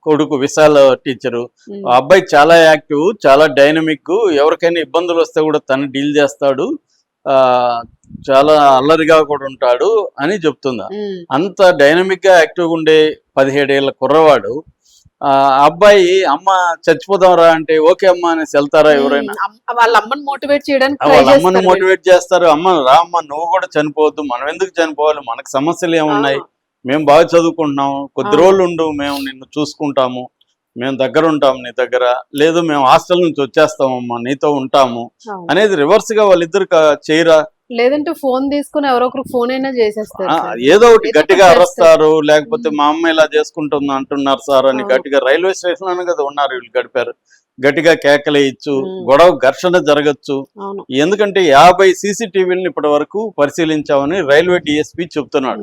కొడుకు విశాల్ టీచరు. ఆ అబ్బాయి చాలా యాక్టివ్, చాలా డైనమిక్. ఎవరికైనా ఇబ్బందులు వస్తే కూడా తను డీల్ చేస్తాడు. ఆ చాలా అల్లరిగా కూడా ఉంటాడు అని చెప్తుందా. అంత డైనమిక్ గా యాక్టివ్గా ఉండే 17 ఏళ్ల కుర్రవాడు ఆ అబ్బాయి అమ్మ చచ్చిపోదాం రా అంటే ఓకే అమ్మ అనేసి వెళ్తారా ఎవరైనా? వాళ్ళ అమ్మని మోటివేట్ చేయడానికి వాళ్ళ అమ్మని మోటివేట్ చేస్తారు. అమ్మ రా అమ్మ నువ్వు కూడా చనిపోవద్దు, మనం ఎందుకు చనిపోవాలి, మనకు సమస్యలు ఏమున్నాయి, మేము బాగా చదువుకుంటున్నాం, కొద్ది రోజులు ఉండు, మేము నిన్ను చూసుకుంటాము, మేము దగ్గర ఉంటాము నీ దగ్గర, లేదు మేము హాస్టల్ నుంచి వచ్చేస్తామమ్మా నీతో ఉంటాము అనేది రివర్స్ గా వాళ్ళిద్దరు చేయరా? లేదంటే ఫోన్ తీసుకుని ఎవరో ఒకరు ఫోన్ అయినా చేసేస్తారు, ఏదో ఒకటి గట్టిగా అరుస్తారు. లేకపోతే మా అమ్మ ఇలా చేసుకుంటుంది అంటున్నారు సార్ అని గట్టిగా రైల్వే స్టేషన్ అని కదా ఉన్నారు వీళ్ళు గడిపారు, గట్టిగా కేకలేయచ్చు, గొడవ ఘర్షణ జరగచ్చు. ఎందుకంటే 50 CCTVలను ఇప్పటి వరకు పరిశీలించామని రైల్వే డిఎస్పీ చెప్తున్నాడు.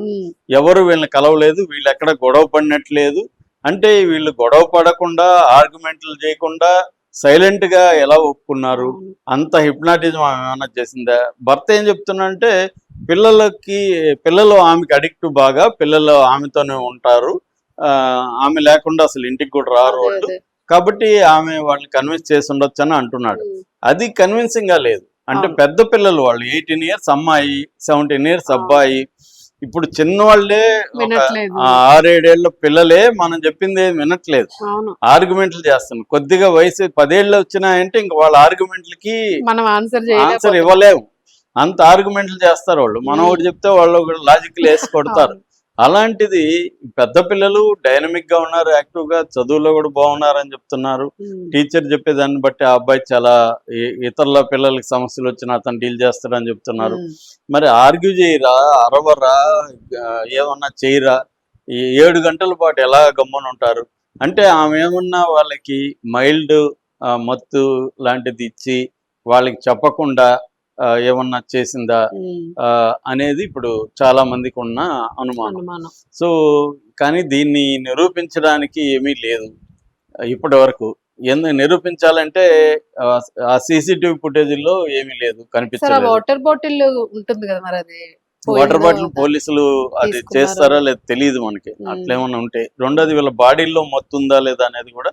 ఎవరు వీళ్ళని కలవలేదు, వీళ్ళు ఎక్కడ గొడవ పడినట్లేదు. అంటే వీళ్ళు గొడవ పడకుండా ఆర్గ్యుమెంట్లు చేయకుండా సైలెంట్ గా ఎలా ఒప్పుకున్నారు? అంత హిప్నాటిజం ఏమైనా చేసిందా? భర్త ఏం చెప్తున్నా పిల్లలు ఆమెకి అడిక్ట్, బాగా పిల్లలు ఆమెతోనే ఉంటారు, ఆమె లేకుండా అసలు ఇంటికి కూడా రారు వాళ్ళు, కాబట్టి ఆమె వాళ్ళని కన్విన్స్ చేసి ఉండొచ్చు అని అంటున్నాడు. అది కన్విన్సింగ్ గా లేదు. అంటే పెద్ద పిల్లలు వాళ్ళు 18 years అమ్మాయి, 17 years అబ్బాయి. ఇప్పుడు చిన్నవాళ్లే 6-7 ఏళ్ల పిల్లలే మనం చెప్పింది వినట్లేదు, ఆర్గ్యుమెంట్లు చేస్తున్నారు. కొద్దిగా వయసు 10 ఏళ్ళు వచ్చినాయంటే ఇంక వాళ్ళ ఆర్గ్యుమెంట్లకి మనం ఆన్సర్ ఇవ్వలేము, అంత ఆర్గ్యుమెంట్లు చేస్తారు వాళ్ళు. మనం ఒకటి చెప్తే వాళ్ళు లాజిక్లు వేసి కొడతారు. అలాంటిది పెద్ద పిల్లలు డైనమిక్ గా ఉన్నారు, యాక్టివ్ గా చదువులో కూడా బాగున్నారని చెప్తున్నారు. టీచర్ చెప్పేదాన్ని బట్టి ఆ అబ్బాయి చాలా ఇతరుల పిల్లలకి సమస్యలు వచ్చినా అతను డీల్ చేస్తాడని చెప్తున్నారు. మరి ఆర్గ్యూ చేయరా, అరవరా, ఏమన్నా చేయరా? ఈ 7 గంటల పాటు ఎలా గమ్మున ఉంటారు? అంటే ఆమె ఏమన్నా వాళ్ళకి మైల్డ్ మత్తు లాంటిది ఇచ్చి వాళ్ళకి చెప్పకుండా ఏమన్నా చేసిందా అనేది ఇప్పుడు చాలా మందికి ఉన్న అనుమానం. సో కానీ దీన్ని నిరూపించడానికి ఏమీ లేదు ఇప్పటి వరకు. ఎందుకు నిరూపించాలంటే ఆ CCTV ఫుటేజ్లో ఏమీ లేదు, కనిపించలేదు. వాటర్ బాటిల్ ఉంటుంది కదా, మరి అది వాటర్ బాటిల్ పోలీసులు అది చేస్తారా లేదా తెలియదు మనకి. అట్లేమన్నా ఉంటే రెండోది వీళ్ళ బాడీలో మత్తు ఉందా లేదా అనేది కూడా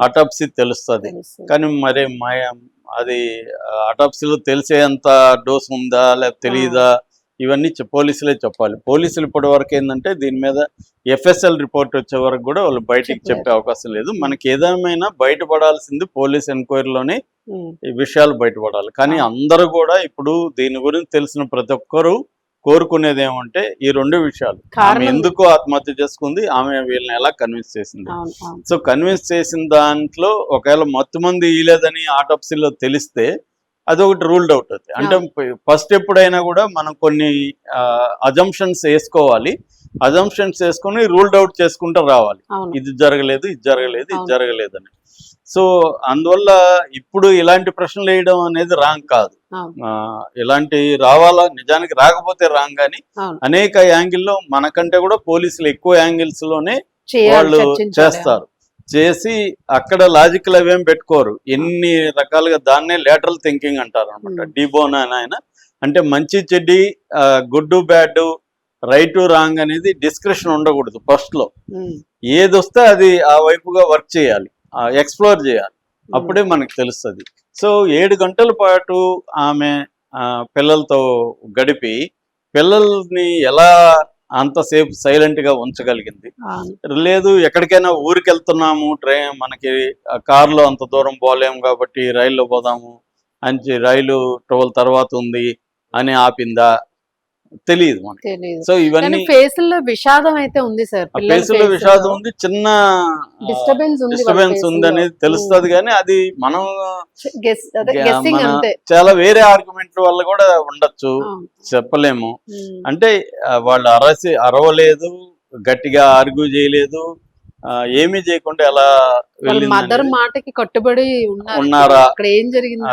అటాప్సీ తెలుస్తుంది. కానీ మరి అది అటాప్సీలో తెలిసేంత డోస్ ఉందా లేదా తెలియదా, ఇవన్నీ పోలీసులే చెప్పాలి. పోలీసులు ఇప్పటి వరకు ఏంటంటే దీని మీద FSL రిపోర్ట్ వచ్చే వరకు కూడా వాళ్ళు బయటికి చెప్పే అవకాశం లేదు. మనకి ఏదేమైనా బయటపడాల్సింది పోలీస్ ఎంక్వైరీలోనే ఈ విషయాలు బయటపడాలి. కానీ అందరూ కూడా ఇప్పుడు దీని గురించి తెలిసిన ప్రతి ఒక్కరూ కోరుకునేది ఏమంటే ఈ 2 విషయాలు. ఆమె ఎందుకు ఆత్మహత్య చేసుకుంది, ఆమె వీళ్ళని ఎలా కన్విన్స్ చేసింది. సో కన్విన్స్ చేసిన దాంట్లో ఒకవేళ మత్తు మంది ఇయలేదని ఆటోప్సీలో తెలిస్తే అదొకటి రూల్డ్ అవుట్ అవుతుంది. అంటే ఫస్ట్ ఎప్పుడైనా కూడా మనం కొన్ని అజంప్షన్స్ వేసుకోవాలి, అజంప్షన్స్ వేసుకొని రూల్డ్ అవుట్ చేసుకుంటూ రావాలి. ఇది జరగలేదు, ఇది జరగలేదు, ఇది జరగలేదు అని. సో అందువల్ల ఇప్పుడు ఇలాంటి ప్రశ్నలు వేయడం అనేది రాంగ్ కాదు. ఇలాంటి రావాలా, నిజానికి రాకపోతే రాంగ్. కానీ అనేక యాంగిల్లో మనకంటే కూడా పోలీసులు ఎక్కువ యాంగిల్స్ లోనే వాళ్ళు చేస్తారు. చేసి అక్కడ లాజికల్ అవేం పెట్టుకోరు, ఎన్ని రకాలుగా దాన్నే లేటరల్ థింకింగ్ అంటారు అనమాట. డీబోన్ అని ఆయన అంటే మంచి చెడ్డి, గుడ్ బ్యాడ్, రైట్ రాంగ్ అనేది డిస్క్రిప్షన్ ఉండకూడదు. ఫస్ట్ లో ఏది వస్తే అది ఆ వైపుగా వర్క్ చేయాలి, ఎక్స్ప్లోర్ చేయాలి, అప్పుడే మనకు తెలుస్తుంది. సో 7 గంటల పాటు ఆమె పిల్లలతో గడిపి పిల్లల్ని ఎలా అంతసేపు సైలెంట్ గా ఉంచగలిగింది? లేదు ఎక్కడికైనా ఊరికి వెళ్తున్నాము, మనకి కారులో అంత దూరం పోలేము కాబట్టి రైల్లో పోదాము అని రైలు 12 తర్వాత ఉంది అని ఆపిందా? తెలియదు మనకి. సో ఇవన్నీ ఫేసుల్లో విషాదం అయితే ఉంది సార్, ఫేసుల్లో విషాదం ఉంది, చిన్న డిస్టర్బెన్స్ ఉంది అనేది తెలుస్తుంది. కానీ అది మనం చాలా వేరే ఆర్గ్యుమెంట్ల వల్ల కూడా ఉండొచ్చు, చెప్పలేము. అంటే వాళ్ళు అరవలేదు, గట్టిగా ఆర్గ్యూ చేయలేదు, ఏమీ చేయకుండా ఎలా మదర్ మాటకి కట్టుబడి ఉన్నారా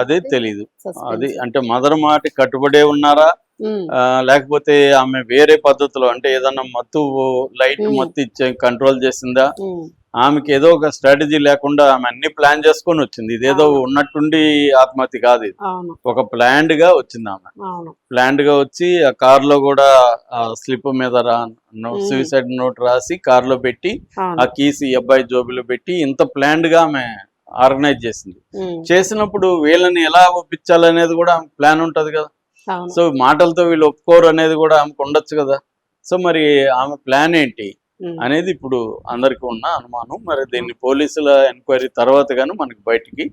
అదే తెలీదు. అది అంటే మదర్ మాటకి కట్టుబడే ఉన్నారా, లేకపోతే ఆమె వేరే పద్ధతిలో అంటే ఏదన్నా మత్తు లైట్ మత్తు ఇచ్చే కంట్రోల్ చేసిందా, ఆమెకి ఏదో ఒక స్ట్రాటజీ లేకుండా ఆమె అన్ని ప్లాన్ చేసుకొని వచ్చింది. ఇదేదో ఉన్నట్టుండి ఆత్మహత్య కాదు ఇది. అవును ఒక ప్లాన్డ్ గా వచ్చింది ఆమె. అవును ప్లాన్డ్ గా వచ్చి ఆ కార్ లో కూడా స్లిప్ మీద సూసైడ్ నోట్ రాసి కార్ లో పెట్టి ఆ అవును కీస్ ఈ అబ్బాయి జోబులో పెట్టి ఇంత ప్లాన్డ్ గా ఆమె ఆర్గనైజ్ చేసింది. చేసినప్పుడు వీళ్ళని ఎలా ఒప్పించాలనేది కూడా ఆమె ప్లాన్ ఉంటది కదా. అవును సో మాటలతో వీళ్ళు ఒప్పుకోరు అనేది కూడా ఆమెకు ఉండొచ్చు కదా. సో మరి ఆమె ప్లాన్ ఏంటి అనేది ఇప్పుడు అందరికీ ఉన్న అనుమానం. మరి దీన్ని పోలీసుల ఎంక్వైరీ తర్వాత గానీ మనకి బయటికి